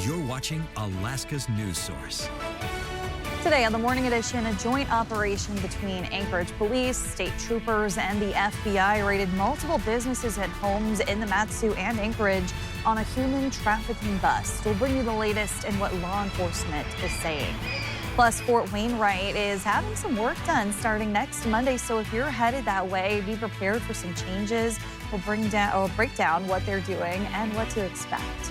You're watching Alaska's news source. Today on the Morning Edition, a joint operation between Anchorage Police, state troopers, and the FBI raided multiple businesses and homes in the Mat-Su and Anchorage on a human trafficking bust. We'll bring you the latest in what law enforcement is saying. Plus, Fort Wainwright is having some work done starting next Monday, so if you're headed that way, be prepared for some changes. We'll break down what they're doing and what to expect.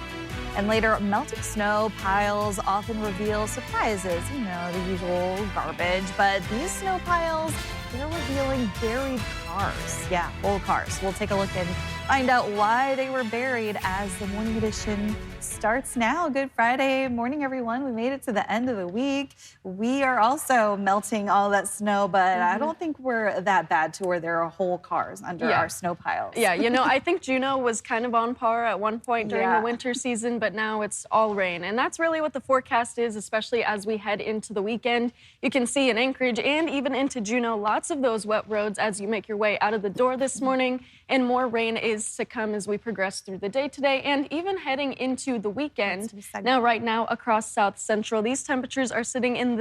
And later, melting snow piles often reveal surprises, the usual garbage, but these snow piles, they're revealing buried cars. Yeah, old cars. We'll take a look and find out why they were buried as the Morning Edition starts now. Good Friday morning, everyone. We made it to the end of the week. We are also melting all that snow, but I don't think we're that bad to where there are whole cars under our snow piles. Yeah, I think Juneau was kind of on par at one point during the winter season, but now it's all rain. And that's really what the forecast is, especially as we head into the weekend. You can see in Anchorage and even into Juneau, lots of those wet roads as you make your way out of the door this morning. And more rain is to come as we progress through the day today and even heading into the weekend. Now, right now across South Central, these temperatures are sitting in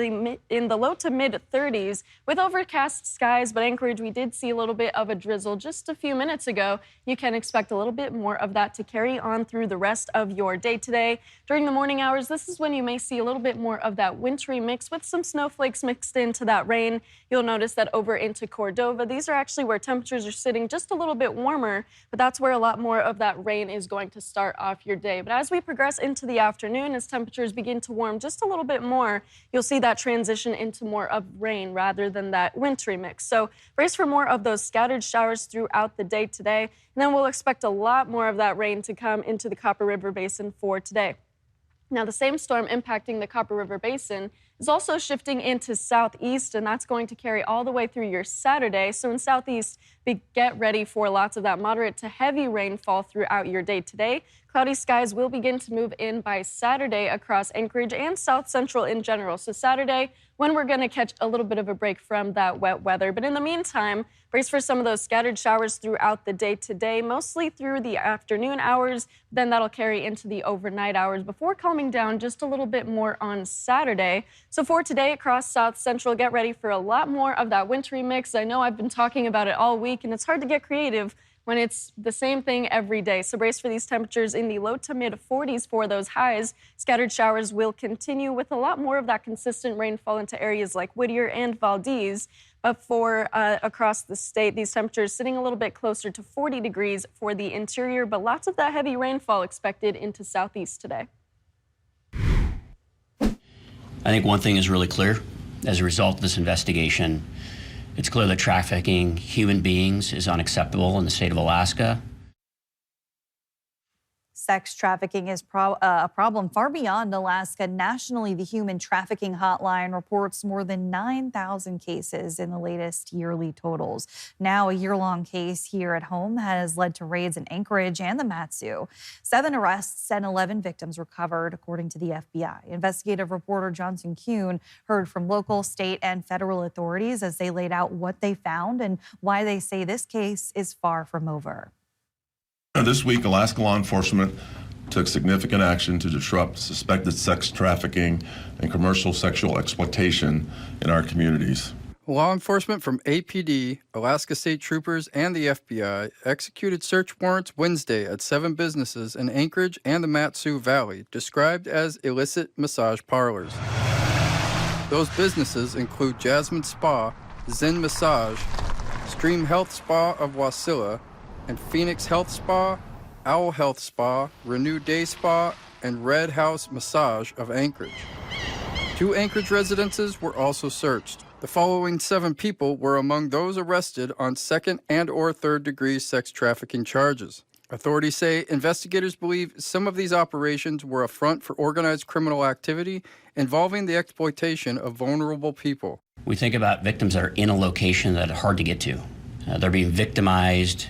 the low to mid 30s with overcast skies. But Anchorage, we did see a little bit of a drizzle just a few minutes ago. You can expect a little bit more of that to carry on through the rest of your day today. During the morning hours, this is when you may see a little bit more of that wintry mix with some snowflakes mixed into that rain. You'll notice that over into Cordova, these are actually where temperatures are sitting just a little bit warmer, but that's where a lot more of that rain is going to start off your day. But as we progress into the afternoon, as temperatures begin to warm just a little bit more, you'll see that transition into more of rain rather than that wintry mix. So brace for more of those scattered showers throughout the day today, and then we'll expect a lot more of that rain to come into the Copper River Basin for today. Now, the same storm impacting the Copper River Basin is also shifting into southeast, and that's going to carry all the way through your Saturday. So in southeast, get ready for lots of that moderate to heavy rainfall throughout your day today. Cloudy skies will begin to move in by Saturday across Anchorage and South Central in general. So Saturday, when we're going to catch a little bit of a break from that wet weather. But in the meantime, brace for some of those scattered showers throughout the day today, mostly through the afternoon hours. Then that'll carry into the overnight hours before calming down just a little bit more on Saturday. So for today across South Central, get ready for a lot more of that wintry mix. I know I've been talking about it all week, and it's hard to get creative when it's the same thing every day. So brace for these temperatures in the low to mid 40s for those highs. Scattered showers will continue with a lot more of that consistent rainfall into areas like Whittier and Valdez. But for across the state, these temperatures sitting a little bit closer to 40 degrees for the interior, but lots of that heavy rainfall expected into southeast today. I think one thing is really clear. As a result of this investigation, it's clear that trafficking human beings is unacceptable in the state of Alaska. Sex trafficking is a problem far beyond Alaska. Nationally, the Human Trafficking Hotline reports more than 9,000 cases in the latest yearly totals. Now, a year-long case here at home has led to raids in Anchorage and the Mat-Su. 7 arrests and 11 victims recovered, according to the FBI. Investigative reporter Johnson Kuhn heard from local, state, and federal authorities as they laid out what they found and why they say this case is far from over. This week, Alaska law enforcement took significant action to disrupt suspected sex trafficking and commercial sexual exploitation in our communities. Law enforcement from APD, Alaska State Troopers, and the FBI executed search warrants Wednesday at 7 businesses in Anchorage and the Mat-Su Valley, described as illicit massage parlors. Those businesses include Jasmine Spa, Zen Massage, Stream Health Spa of Wasilla, and Phoenix Health Spa, Owl Health Spa, Renew Day Spa, and Red House Massage of Anchorage. 2 Anchorage residences were also searched. The following 7 people were among those arrested on second and or third degree sex trafficking charges. Authorities say investigators believe some of these operations were a front for organized criminal activity involving the exploitation of vulnerable people. We think about victims that are in a location that are hard to get to. They're being victimized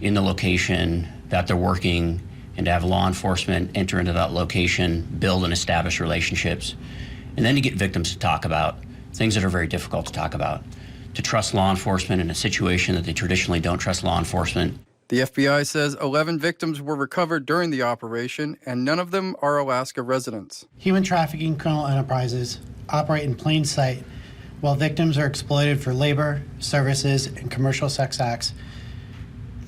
in the location that they're working, and to have law enforcement enter into that location, build and establish relationships, and then to get victims to talk about things that are very difficult to talk about, to trust law enforcement in a situation that they traditionally don't trust law enforcement. The FBI says 11 victims were recovered during the operation, and none of them are Alaska residents. Human trafficking criminal enterprises operate in plain sight while victims are exploited for labor, services, and commercial sex acts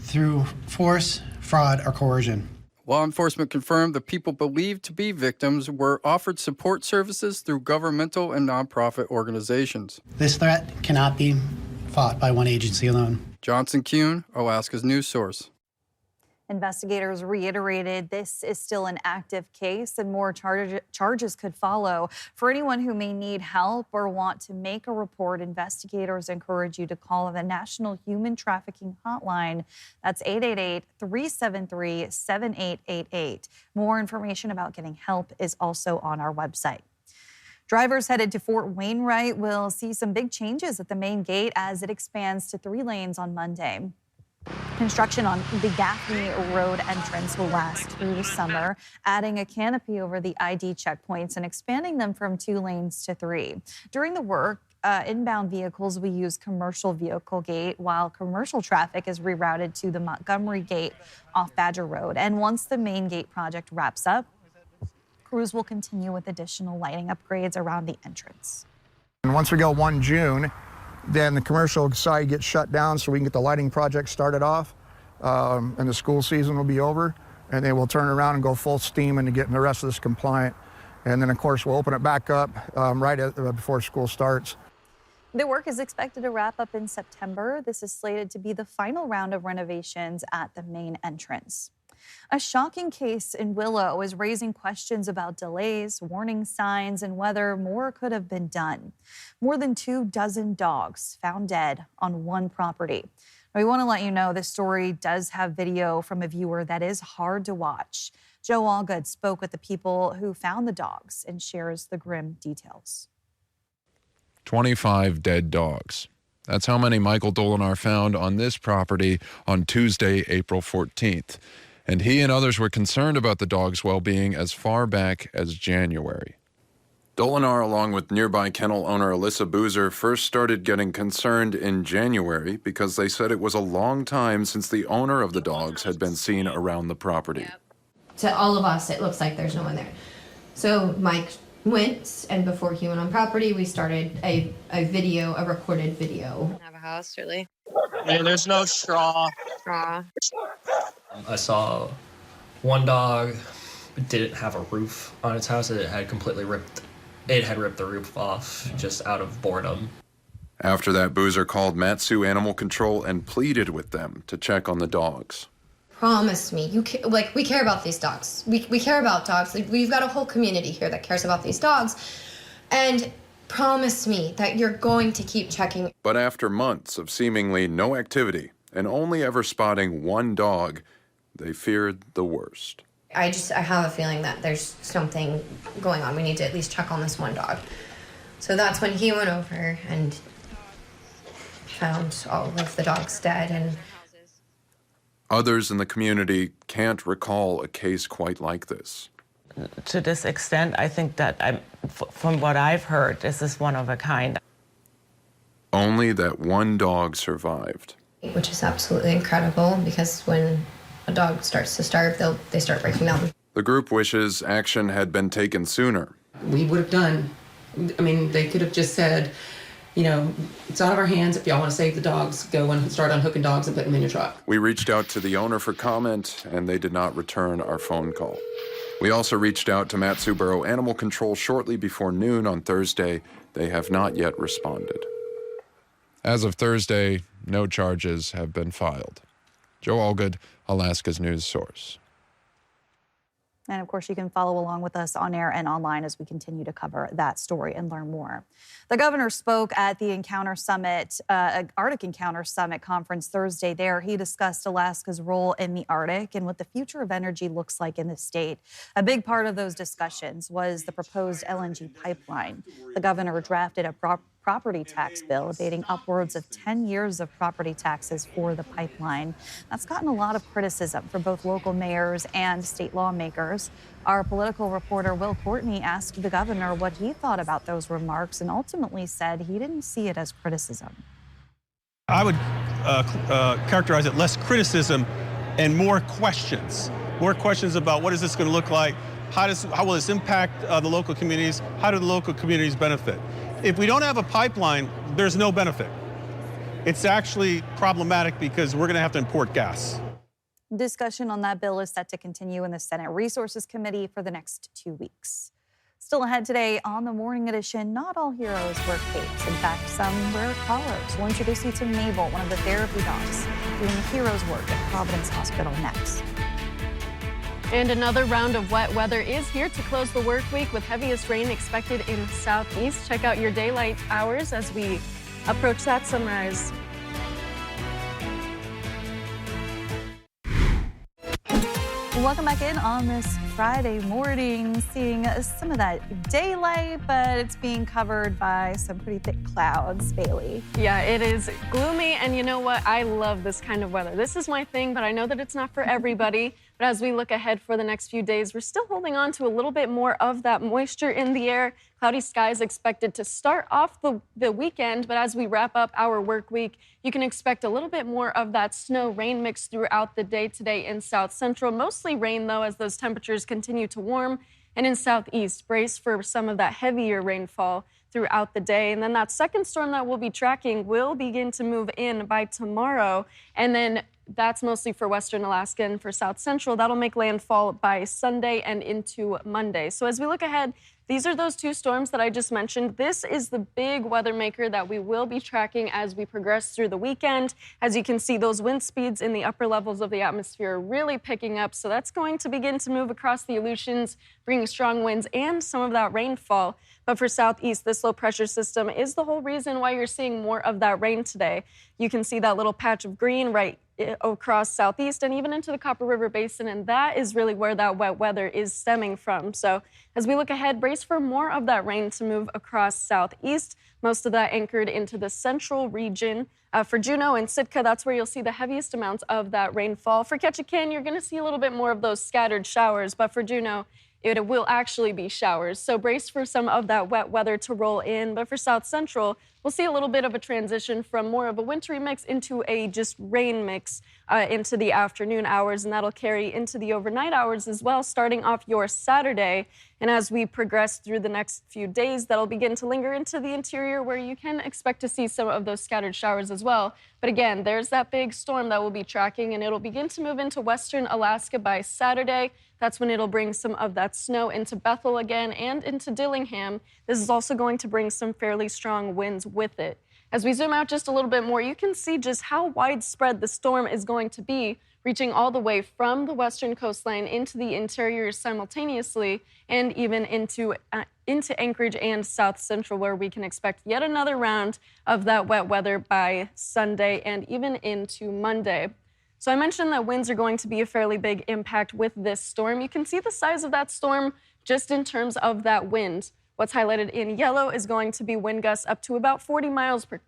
through force, fraud, or coercion. Law enforcement confirmed the people believed to be victims were offered support services through governmental and nonprofit organizations. This threat cannot be fought by one agency alone. Johnson Kuhn, Alaska's news source. Investigators reiterated this is still an active case and more charges could follow. For anyone who may need help or want to make a report, investigators encourage you to call the National Human Trafficking Hotline. That's 888-373-7888. More information about getting help is also on our website. Drivers headed to Fort Wainwright will see some big changes at the main gate as it expands to 3 lanes on Monday. Construction on the Gaffney Road entrance will last through the summer, adding a canopy over the ID checkpoints and expanding them from 2 lanes to 3. During the work, inbound vehicles will use commercial vehicle gate, while commercial traffic is rerouted to the Montgomery Gate off Badger Road. And once the main gate project wraps up, crews will continue with additional lighting upgrades around the entrance. And once we go 1 June, then the commercial side gets shut down so we can get the lighting project started off, and the school season will be over, and then we'll turn around and go full steam into getting the rest of this compliant. And then, of course, we'll open it back up before school starts. The work is expected to wrap up in September. This is slated to be the final round of renovations at the main entrance. A shocking case in Willow is raising questions about delays, warning signs, and whether more could have been done. More than 24 dogs found dead on one property. We want to let you know this story does have video from a viewer that is hard to watch. Joe Allgood spoke with the people who found the dogs and shares the grim details. 25 dead dogs. That's how many Michael Dolinar found on this property on Tuesday, April 14th. And he and others were concerned about the dog's well-being as far back as January. Dolinar, along with nearby kennel owner Alyssa Boozer, first started getting concerned in January because they said it was a long time since the owner of the dogs had been seen around the property. To all of us, it looks like there's no one there. So Mike went, and before he went on property, we started a recorded video. Have a house, really. And there's no straw. I saw one dog didn't have a roof on its house. It had ripped the roof off just out of boredom. After that, Boozer called Mat-Su Animal Control and pleaded with them to check on the dogs. Promise me, we care about these dogs. We care about dogs. We've got a whole community here that cares about these dogs. And promise me that you're going to keep checking. But after months of seemingly no activity and only ever spotting one dog, they feared the worst. I have a feeling that there's something going on. We need to at least check on this one dog. So that's when he went over and found all of the dogs dead. And others in the community can't recall a case quite like this. To this extent, I think that from what I've heard, this is one of a kind. Only that one dog survived. Which is absolutely incredible, because when a dog starts to starve, they start breaking down. The group wishes action had been taken sooner. We would have done. I mean, they could have just said, it's out of our hands. If y'all want to save the dogs, go and start unhooking dogs and put them in your truck. We reached out to the owner for comment, and they did not return our phone call. We also reached out to Mat-Su Borough Animal Control shortly before noon on Thursday. They have not yet responded. As of Thursday, no charges have been filed. Joe Allgood, Alaska's news source. And of course, you can follow along with us on air and online as we continue to cover that story and learn more. The governor spoke at the Encounter Summit, Arctic Encounter Summit conference Thursday. There, he discussed Alaska's role in the Arctic and what the future of energy looks like in the state. A big part of those discussions was the proposed LNG pipeline. The governor drafted a property tax bill, abating upwards of 10 years of property taxes for the pipeline. That's gotten a lot of criticism from both local mayors and state lawmakers. Our political reporter Will Courtney asked the governor what he thought about those remarks and ultimately said he didn't see it as criticism. I would characterize it less criticism and more questions about what is this going to look like, how will this impact the local communities, how do the local communities benefit. If we don't have a pipeline, there's no benefit. It's actually problematic because we're going to have to import gas. Discussion on that bill is set to continue in the Senate Resources Committee for the next 2 weeks. Still ahead today on the Morning Edition, not all heroes wear capes. In fact, some wear collars. We'll introduce you to Mabel, one of the therapy dogs, doing heroes work at Providence Hospital next. And another round of wet weather is here to close the work week with heaviest rain expected in Southeast. Check out your daylight hours as we approach that sunrise. Welcome back in on this Friday morning, seeing some of that daylight, but it's being covered by some pretty thick clouds, Bailey. Yeah, it is gloomy, and you know what? I love this kind of weather. This is my thing, but I know that it's not for everybody. But as we look ahead for the next few days, we're still holding on to a little bit more of that moisture in the air. Cloudy skies expected to start off the weekend, but as we wrap up our work week, you can expect a little bit more of that snow-rain mix throughout the day today in South Central. Mostly rain, though, as those temperatures continue to warm. And in Southeast, brace for some of that heavier rainfall throughout the day. And then that second storm that we'll be tracking will begin to move in by tomorrow. And then that's mostly for Western Alaska and for South Central. That'll make landfall by Sunday and into Monday. So as we look ahead, these are those two storms that I just mentioned. This is the big weather maker that we will be tracking as we progress through the weekend. As you can see, those wind speeds in the upper levels of the atmosphere are really picking up. So that's going to begin to move across the Aleutians, bringing strong winds and some of that rainfall. But for Southeast, this low pressure system is the whole reason why you're seeing more of that rain today. You can see that little patch of green right across Southeast and even into the Copper River Basin, and that is really where that wet weather is stemming from. So as we look ahead, brace for more of that rain to move across Southeast, most of that anchored into the central region. For Juneau and Sitka, that's where you'll see the heaviest amounts of that rainfall. For Ketchikan, you're going to see a little bit more of those scattered showers, but for Juneau, it will actually be showers. So brace for some of that wet weather to roll in. But for South Central, we'll see a little bit of a transition from more of a wintry mix into a just rain mix into the afternoon hours. And that'll carry into the overnight hours as well, starting off your Saturday. And as we progress through the next few days, that'll begin to linger into the interior where you can expect to see some of those scattered showers as well. But again, there's that big storm that we'll be tracking, and it'll begin to move into Western Alaska by Saturday. That's when it'll bring some of that snow into Bethel again and into Dillingham. This is also going to bring some fairly strong winds with it. As we zoom out just a little bit more, you can see just how widespread the storm is going to be, reaching all the way from the western coastline into the interior simultaneously, and even into Anchorage and South Central, where we can expect yet another round of that wet weather by Sunday and even into Monday. So I mentioned that winds are going to be a fairly big impact with this storm. You can see the size of that storm just in terms of that wind. What's highlighted in yellow is going to be wind gusts up to about 40 miles per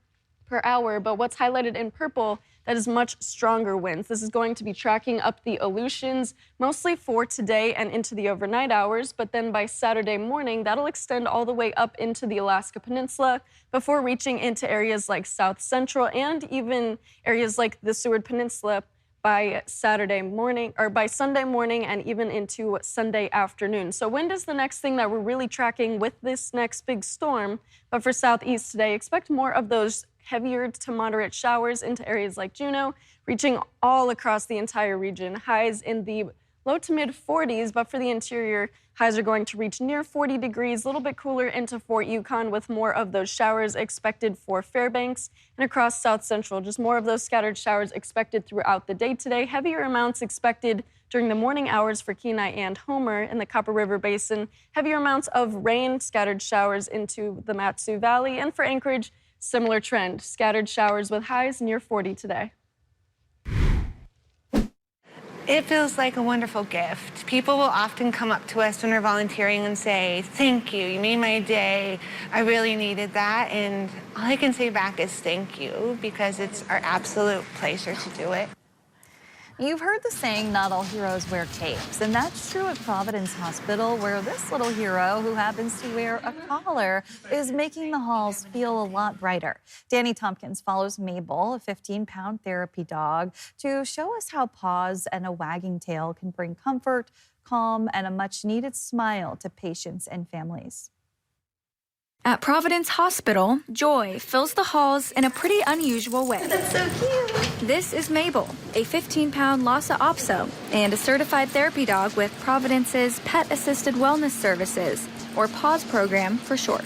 hour, but what's highlighted in purple, that is much stronger winds. This is going to be tracking up the Aleutians, mostly for today and into the overnight hours, but then by Saturday morning, that'll extend all the way up into the Alaska Peninsula before reaching into areas like South Central and even areas like the Seward Peninsula by Saturday morning or by Sunday morning and even into Sunday afternoon. So wind is the next thing that we're really tracking with this next big storm. But for Southeast today, expect more of those heavier to moderate showers into areas like Juneau, reaching all across the entire region. Highs in the low to mid 40s, but for the interior, highs are going to reach near 40 degrees, a little bit cooler into Fort Yukon with more of those showers expected for Fairbanks and across South Central. Just more of those scattered showers expected throughout the day today. Heavier amounts expected during the morning hours for Kenai and Homer in the Copper River Basin. Heavier amounts of rain, scattered showers into the Mat-Su Valley. And for Anchorage, similar trend, scattered showers with highs near 40 today. It feels like a wonderful gift. People will often come up to us when we're volunteering and say, thank you, you made my day. I really needed that. And all I can say back is thank you, because it's our absolute pleasure to do it. You've heard the saying, not all heroes wear capes, and that's true at Providence Hospital, where this little hero, who happens to wear a collar, is making the halls feel a lot brighter. Danny Tompkins follows Mabel, a 15-pound therapy dog, to show us how paws and a wagging tail can bring comfort, calm, and a much-needed smile to patients and families. At Providence Hospital, joy fills the halls in a pretty unusual way. That's so cute. This is Mabel, a 15-pound Lhasa Apso and a certified therapy dog with Providence's Pet Assisted Wellness Services, or PAWS program for short.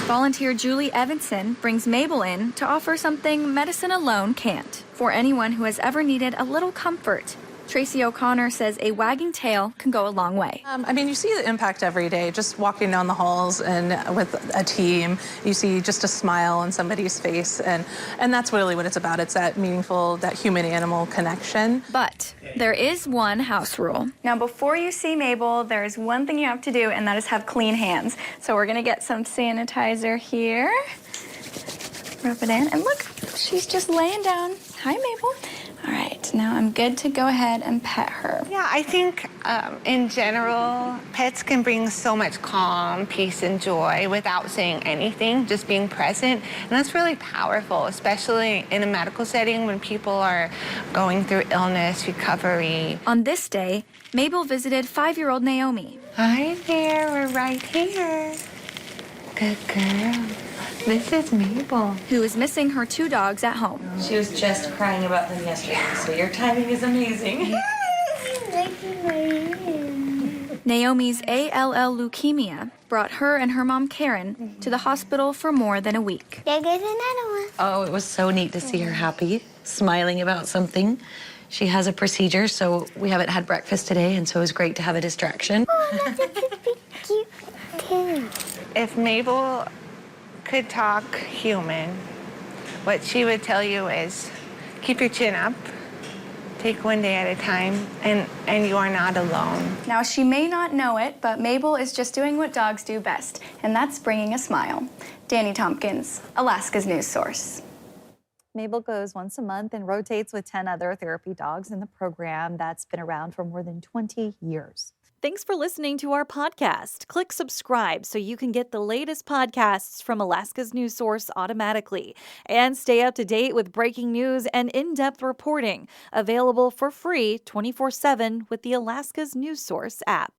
Volunteer Julie Evanson brings Mabel in to offer something medicine alone can't. For anyone who has ever needed a little comfort, Tracy O'Connor says a wagging tail can go a long way. You see the impact every day, just walking down the halls and with a team, you see just a smile on somebody's face, and that's really what it's about. It's that meaningful, that human-animal connection. But there is one house rule. Now, before you see Mabel, there's one thing you have to do, and that is have clean hands. So we're gonna get some sanitizer here. Rub it in, and look, she's just laying down. Hi, Mabel. All right, now I'm good to go ahead and pet her. Yeah, I think in general, pets can bring so much calm, peace, and joy without saying anything, just being present. And that's really powerful, especially in a medical setting when people are going through illness, recovery. On this day, Mabel visited 5-year-old Naomi. Hi there, we're right here. Good girl. This is Mabel. Who is missing her 2 dogs at home. She was just crying about them yesterday, so your timing is amazing. Naomi's ALL leukemia brought her and her mom Karen to the hospital for more than a week. There goes another one. Oh, it was so neat to see her happy, smiling about something. She has a procedure, so we haven't had breakfast today, and so it was great to have a distraction. Oh, that's a cute too. If Mabel could talk human, what she would tell you is keep your chin up, take one day at a time, and you are not alone. Now, she may not know it, but Mabel is just doing what dogs do best, and that's bringing a smile. Danny Tompkins, Alaska's news source. Mabel goes once a month and rotates with 10 other therapy dogs in the program that's been around for more than 20 years. Thanks for listening to our podcast. Click subscribe so you can get the latest podcasts from Alaska's news source automatically. And stay up to date with breaking news and in-depth reporting. Available for free 24/7 with the Alaska's news source app.